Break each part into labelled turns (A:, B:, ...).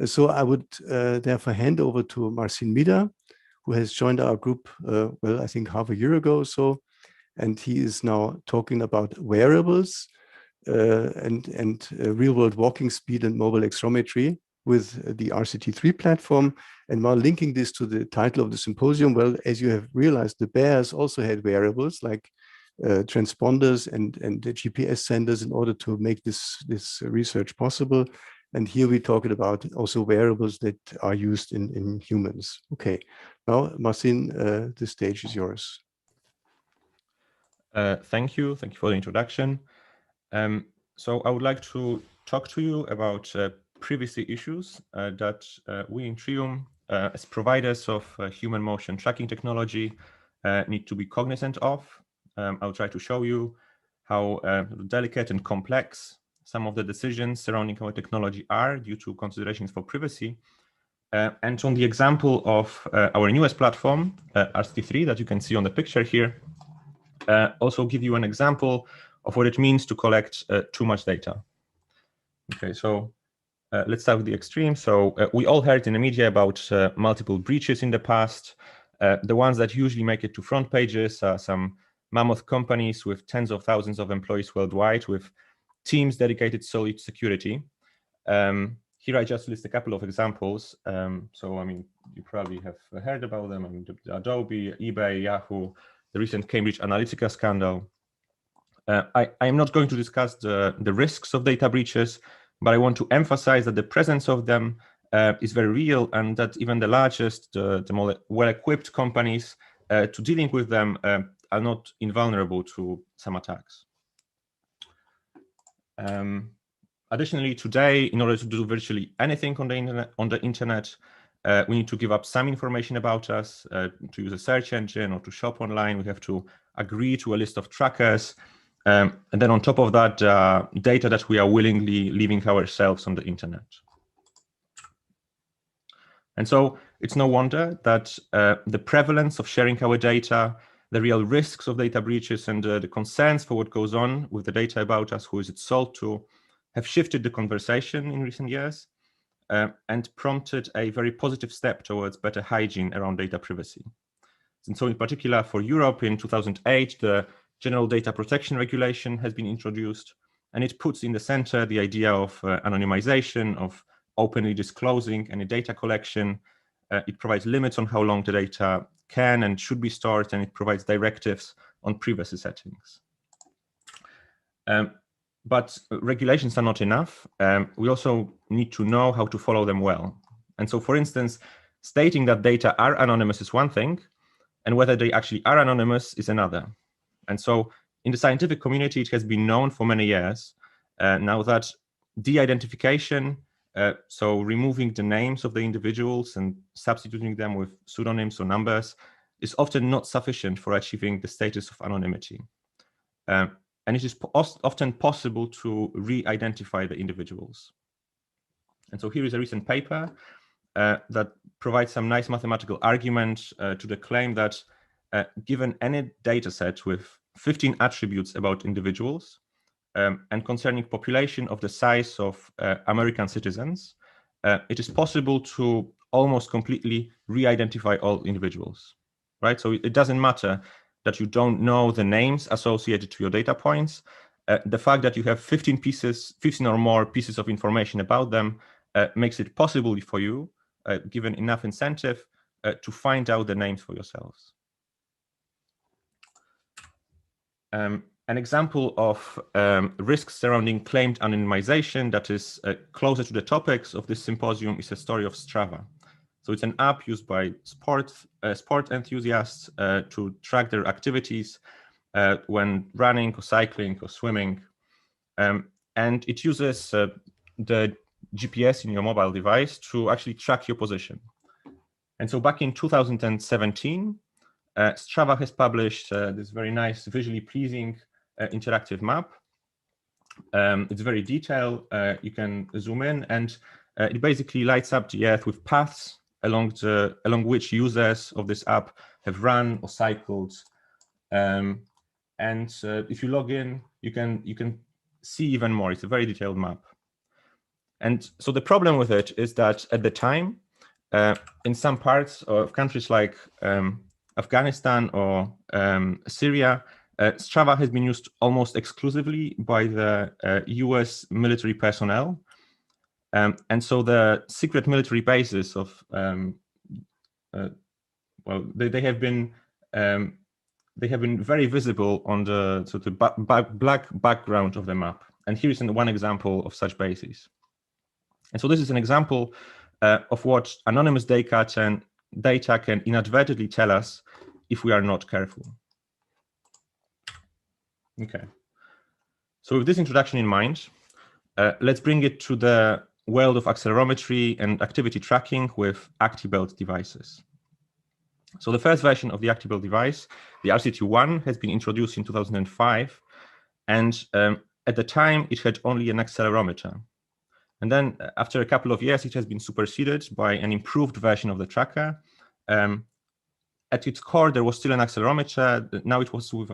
A: So I would therefore hand over to Marcin Mider, who has joined our group, well, I think half a year ago or so. And he is now talking about wearables and real-world walking speed and mobile accelerometry with the RCT3 platform. And while linking this to the title of the symposium, well, as you have realized, the bears also had wearables like transponders and the GPS senders in order to make this research possible. And here we're talking about also wearables that are used in humans. Okay, now Marcin, the stage is yours.
B: Thank you for the introduction. So I would like to talk to you about privacy issues that we in Trium, as providers of human motion tracking technology, need to be cognizant of. I'll try to show you how delicate and complex some of the decisions surrounding our technology are due to considerations for privacy. And on the example of our newest platform, RCT3, that you can see on the picture here, also give you an example of what it means to collect too much data. Okay, so let's start with the extreme. So we all heard in the media about multiple breaches in the past. The ones that usually make it to front pages are some mammoth companies with tens of thousands of employees worldwide with teams dedicated solely to security. Here I just list a couple of examples. So, I mean, you probably have heard about them. I mean, Adobe, eBay, Yahoo, the recent Cambridge Analytica scandal. I am not going to discuss the risks of data breaches, but I want to emphasize that the presence of them is very real, and that even the largest, the more well-equipped companies to dealing with them are not invulnerable to some attacks. Additionally, today, in order to do virtually anything on the internet, we need to give up some information about us, to use a search engine or to shop online. We have to agree to a list of trackers. And then on top of that, data that we are willingly leaving ourselves on the internet. And so it's no wonder that the prevalence of sharing our data, the real risks of data breaches, and the concerns for what goes on with the data about us, who is it sold to, have shifted the conversation in recent years and prompted a very positive step towards better hygiene around data privacy. And so in particular for Europe in 2008, the General Data Protection Regulation has been introduced, and it puts in the center the idea of anonymization, of openly disclosing any data collection. It provides limits on how long the data can and should be stored, and it provides directives on privacy settings. But regulations are not enough. We also need to know how to follow them well. And so, for instance, stating that data are anonymous is one thing, and whether they actually are anonymous is another. And so in the scientific community, it has been known for many years now that de-identification, so removing the names of the individuals and substituting them with pseudonyms or numbers, is often not sufficient for achieving the status of anonymity. And it is often possible to re-identify the individuals. And so here is a recent paper that provides some nice mathematical argument to the claim that given any data set with 15 attributes about individuals and concerning population of the size of American citizens, it is possible to almost completely re-identify all individuals, right? So it doesn't matter that you don't know the names associated to your data points. The fact that you have 15 or more pieces of information about them makes it possible for you, given enough incentive, to find out the names for yourselves. An example of risks surrounding claimed anonymization that is closer to the topics of this symposium is a story of Strava. So it's an app used by sport enthusiasts to track their activities when running or cycling or swimming. And it uses the GPS in your mobile device to actually track your position. And so back in 2017, Strava has published this very nice, visually pleasing interactive map. It's very detailed. You can zoom in, and it basically lights up the Earth with paths along which users of this app have run or cycled. And if you log in, you can see even more. It's a very detailed map. And so the problem with it is that at the time, in some parts of countries like Afghanistan or Syria, Strava has been used almost exclusively by the US military personnel. And so the secret military bases of, well, they have been very visible on the sort of black background of the map. And here is one example of such bases. And so this is an example of what anonymous data can inadvertently tell us if we are not careful. Okay. So with this introduction in mind, let's bring it to the world of accelerometry and activity tracking with ActiBelt devices. So the first version of the ActiBelt device, the RCT1, has been introduced in 2005. And at the time, it had only an accelerometer. And then after a couple of years, it has been superseded by an improved version of the tracker. At its core, there was still an accelerometer. Now it was with,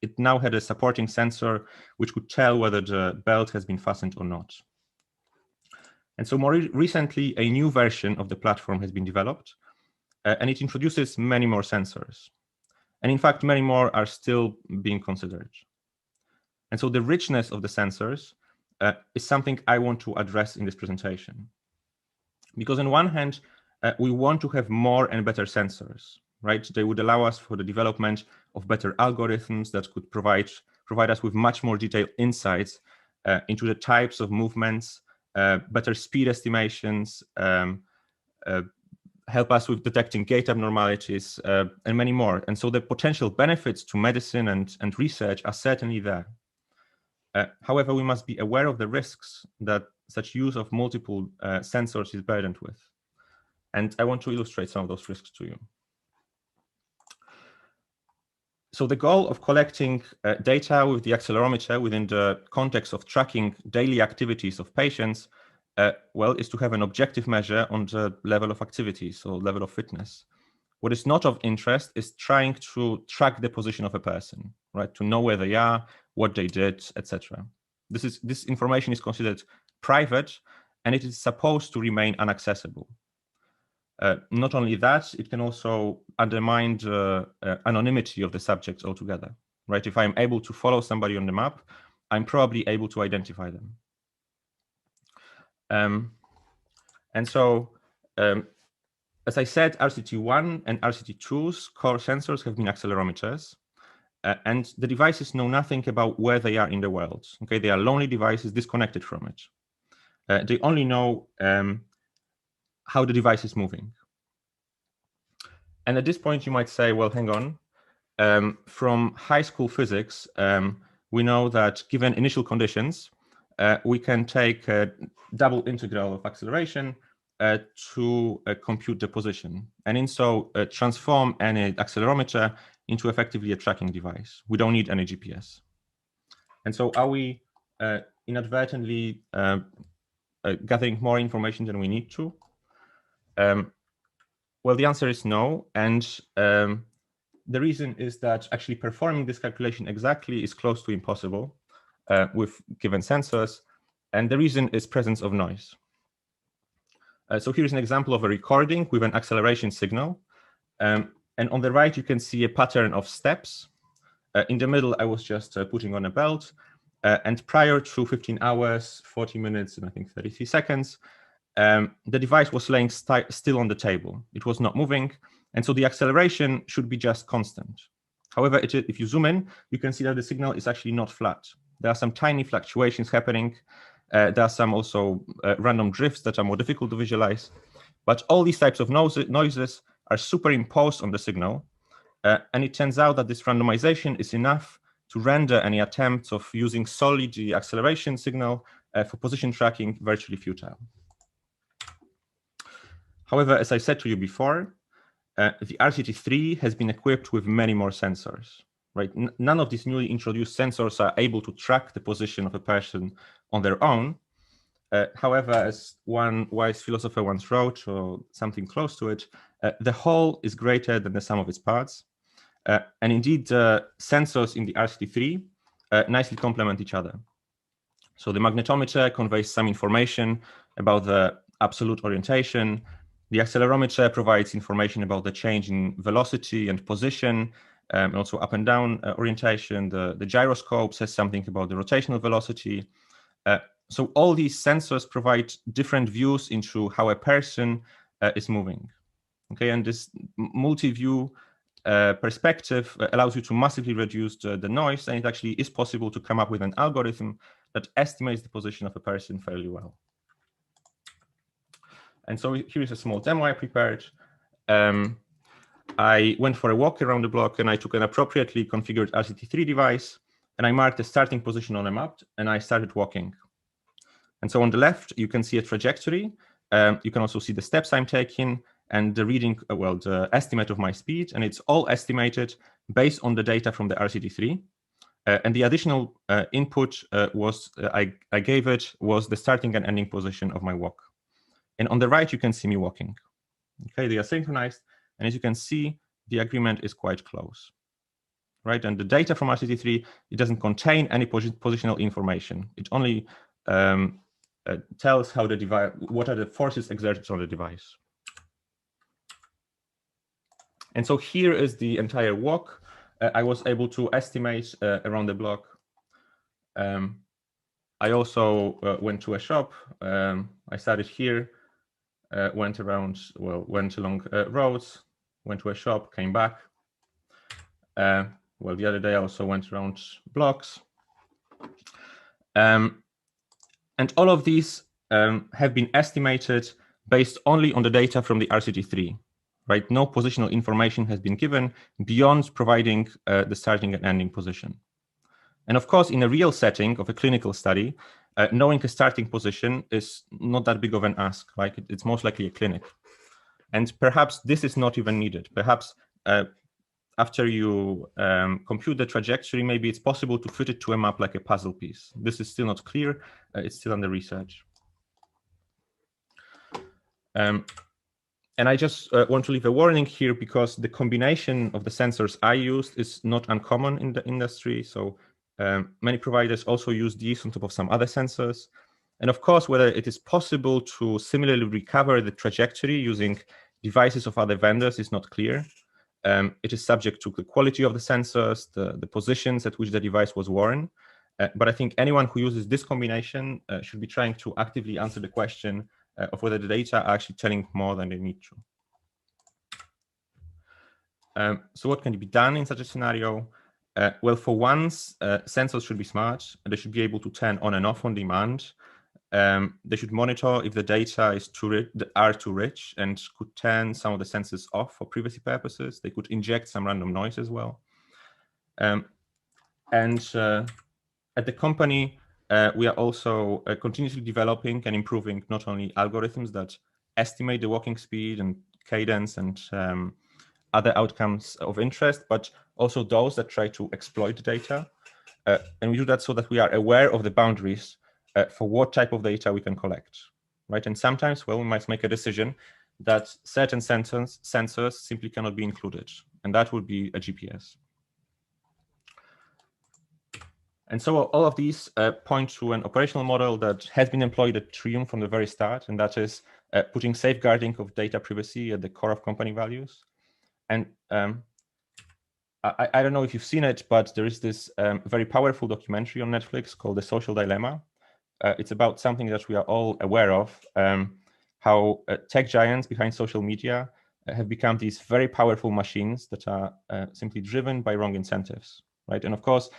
B: it now had a supporting sensor which could tell whether the belt has been fastened or not. And so more recently, a new version of the platform has been developed, and it introduces many more sensors. And in fact, many more are still being considered. And so the richness of the sensors is something I want to address in this presentation. Because on one hand, we want to have more and better sensors, right? They would allow us for the development of better algorithms that could provide us with much more detailed insights into the types of movements, better speed estimations, help us with detecting gait abnormalities, and many more. And so the potential benefits to medicine and research are certainly there. However, we must be aware of the risks that such use of multiple sensors is burdened with. And I want to illustrate some of those risks to you. So the goal of collecting data with the accelerometer within the context of tracking daily activities of patients, well, is to have an objective measure on the level of activity, so level of fitness. What is not of interest is trying to track the position of a person, right? To know where they are, what they did, etc. This information is considered private, and it is supposed to remain inaccessible. Not only that, it can also undermine the anonymity of the subjects altogether, right? If I'm able to follow somebody on the map, I'm probably able to identify them. And so, as I said, RCT1 and RCT2's core sensors have been accelerometers, and the devices know nothing about where they are in the world. Okay, they are lonely devices disconnected from it. They only know how the device is moving. And at this point, you might say, well, hang on. From high school physics, we know that given initial conditions, we can take a double integral of acceleration to compute the position, and in so transform any accelerometer into effectively a tracking device. We don't need any GPS. And so are we inadvertently gathering more information than we need to? Well, the answer is no. And the reason is that actually performing this calculation exactly is close to impossible with given sensors. And the reason is presence of noise. So here's an example of a recording with an acceleration signal. And on the right, you can see a pattern of steps. In the middle, I was just putting on a belt. And prior to 15 hours, 40 minutes, and I think 33 seconds, the device was laying still on the table. It was not moving. And so the acceleration should be just constant. However, if you zoom in, you can see that the signal is actually not flat. There are some tiny fluctuations happening. There are some also random drifts that are more difficult to visualize. But all these types of noises are superimposed on the signal. And it turns out that this randomization is enough to render any attempts of using solely the acceleration signal for position tracking virtually futile. However, as I said to you before, the RCT3 has been equipped with many more sensors, right? None of these newly introduced sensors are able to track the position of a person on their own. However, as one wise philosopher once wrote, or something close to it, the whole is greater than the sum of its parts. And indeed, the sensors in the RCT3 nicely complement each other. So the magnetometer conveys some information about the absolute orientation. The accelerometer provides information about the change in velocity and position, and also up and down orientation. The gyroscope says something about the rotational velocity. So all these sensors provide different views into how a person is moving. Okay, and this multi-view perspective allows you to massively reduce the noise, and it actually is possible to come up with an algorithm that estimates the position of a person fairly well. And so here is a small demo I prepared. I went for a walk around the block, and I took an appropriately configured RCT3 device, and I marked the starting position on a map, and I started walking. And so on the left, you can see a trajectory. You can also see the steps I'm taking and the reading, well, the estimate of my speed, and it's all estimated based on the data from the RCT3. And the additional input I gave it was the starting and ending position of my walk. And on the right, you can see me walking. Okay, they are synchronized, and as you can see, the agreement is quite close, right? And the data from RCT3, it doesn't contain any positional information. It only tells how the device, what are the forces exerted on the device. And so here is the entire walk. I was able to estimate around the block. I also went to a shop. I started here, went around, well, went along roads, went to a shop, came back. Well, the other day I also went around blocks. And all of these have been estimated based only on the data from the RCT3, right? No positional information has been given beyond providing the starting and ending position. And of course, in a real setting of a clinical study, knowing a starting position is not that big of an ask, right? It's most likely a clinic. And perhaps this is not even needed. Perhaps after you compute the trajectory, maybe it's possible to fit it to a map like a puzzle piece. This is still not clear. It's still under research. And I just want to leave a warning here because the combination of the sensors I used is not uncommon in the industry. So many providers also use these on top of some other sensors. And of course, whether it is possible to similarly recover the trajectory using devices of other vendors is not clear. It is subject to the quality of the sensors, the positions at which the device was worn. But I think anyone who uses this combination should be trying to actively answer the question of whether the data are actually telling more than they need to. So what can be done in such a scenario? Well, for once, sensors should be smart. They should be able to turn on and off on demand. They should monitor if the data is too rich and could turn some of the sensors off for privacy purposes. They could inject some random noise as well. And at the company, we are also continuously developing and improving not only algorithms that estimate the walking speed and cadence and other outcomes of interest, but also those that try to exploit the data. And we do that so that we are aware of the boundaries for what type of data we can collect, right? And sometimes, well, we might make a decision that certain sensors simply cannot be included, and that would be a GPS. And so all of these point to an operational model that has been employed at Trium from the very start, and that is putting safeguarding of data privacy at the core of company values. And I don't know if you've seen it, but there is this very powerful documentary on Netflix called The Social Dilemma. It's about something that we are all aware of, how tech giants behind social media have become these very powerful machines that are simply driven by wrong incentives, right? And of course,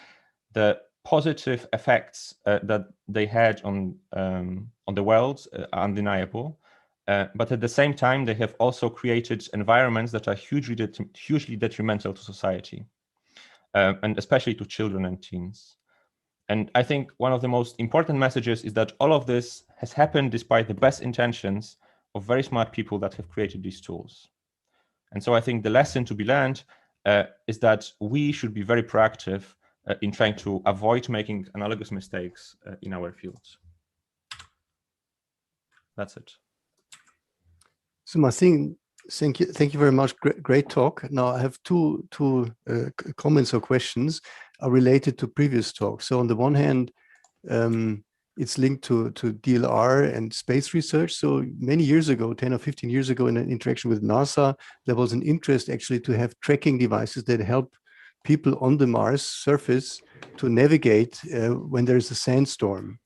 B: the positive effects that they had on the world are undeniable. But at the same time, they have also created environments that are hugely detrimental to society, and especially to children and teens. And I think one of the most important messages is that all of this has happened despite the best intentions of very smart people that have created these tools. And so I think the lesson to be learned is that we should be very proactive in trying to avoid making analogous mistakes in our fields. That's it.
A: So Marcin, thank you very much. Great talk. Now I have two comments or questions are related to previous talks. So on the one hand, it's linked to DLR and space research. So many years ago, 10 or 15 years ago, in an interaction with NASA, there was an interest actually to have tracking devices that help people on the Mars surface to navigate when there is a sandstorm.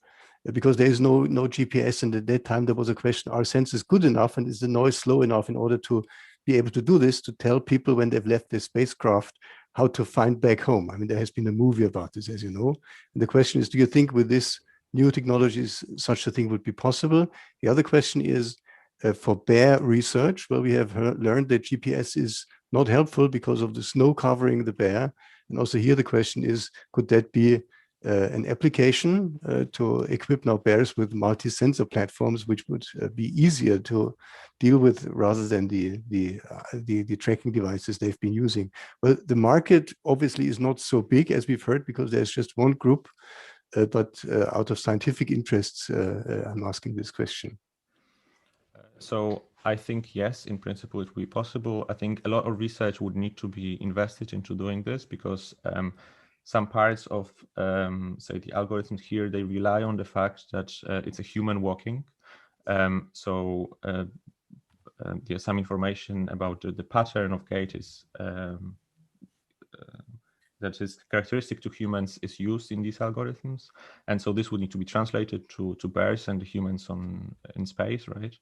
A: Because there is no GPS, and at that time there was a question: are sensors good enough, and is the noise slow enough in order to be able to do this, to tell people when they've left their spacecraft how to find back home? I mean, there has been a movie about this, as you know. And the question is, do you think with this new technologies such a thing would be possible? The other question is for bear research. Well, we have learned that GPS is not helpful because of the snow covering the bear. And also here the question is, could that be an application to equip now bears with multi-sensor platforms, which would be easier to deal with rather than the tracking devices they've been using? Well, the market obviously is not so big as we've heard, because there's just one group, but out of scientific interests, I'm asking this question.
B: So I think, yes, in principle, it would be possible. I think a lot of research would need to be invested into doing this, because some parts of, say, the algorithms here, they rely on the fact that it's a human walking. There's some information about the pattern of gait is that is characteristic to humans is used in these algorithms, and so this would need to be translated to bears and the humans in space, right?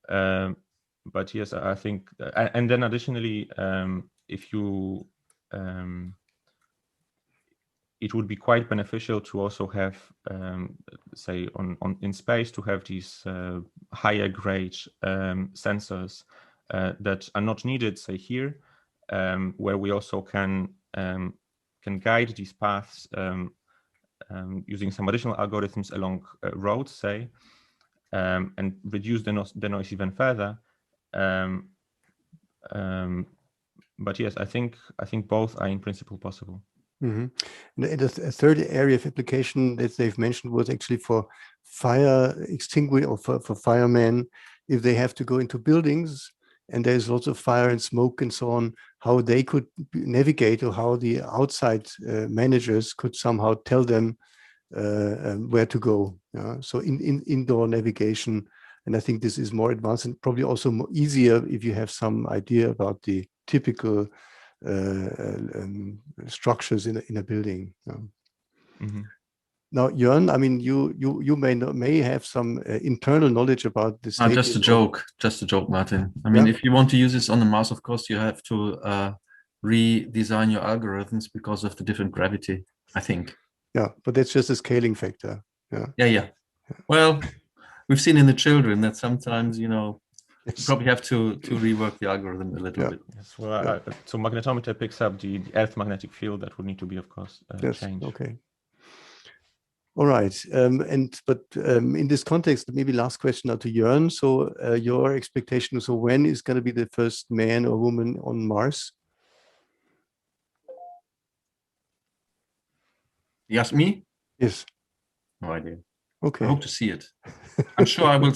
B: But yes, I think, and then additionally, if you it would be quite beneficial to also have, say, in space, to have these higher grade sensors that are not needed, say, here, where we also can guide these paths using some additional algorithms along roads, say, and reduce the noise even further. But yes, I think both are in principle possible.
A: Mm-hmm. And a third area of application that they've mentioned was actually for fire extinguishing, or for firemen, if they have to go into buildings and there's lots of fire and smoke and so on, how they could navigate, or how the outside managers could somehow tell them where to go. So in indoor navigation. And I think this is more advanced and probably also more easier if you have some idea about the typical structures in a building.
B: Mm-hmm.
A: Now, Jörn, I mean, you may have some internal knowledge about this.
C: Just a joke, Martin. I mean, if you want to use this on the Mars, of course, you have to redesign your algorithms because of the different gravity, I think.
A: Yeah, but that's just a scaling factor.
C: Yeah. Well, we've seen in the children that sometimes, you probably have to rework the algorithm a little bit.
B: Yes. Well, so magnetometer picks up the Earth magnetic field that would need to be, of course, changed.
A: Okay. All right. But in this context, maybe last question now to Jörn. So your expectation, so when is going to be the first man or woman on Mars?
C: You ask me?
A: Yes.
C: No idea.
A: Okay.
C: I hope to see it. I'm sure I will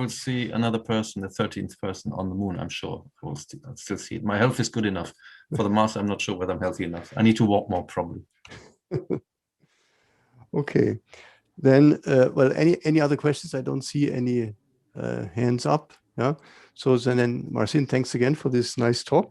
C: see another person, the 13th person on the moon. I'm sure I'll still see it. My health is good enough. For the Mars, I'm not sure whether I'm healthy enough. I need to walk more, probably.
A: Okay. Then, well, any other questions? I don't see any hands up. Yeah. So then, Marcin, thanks again for this nice talk.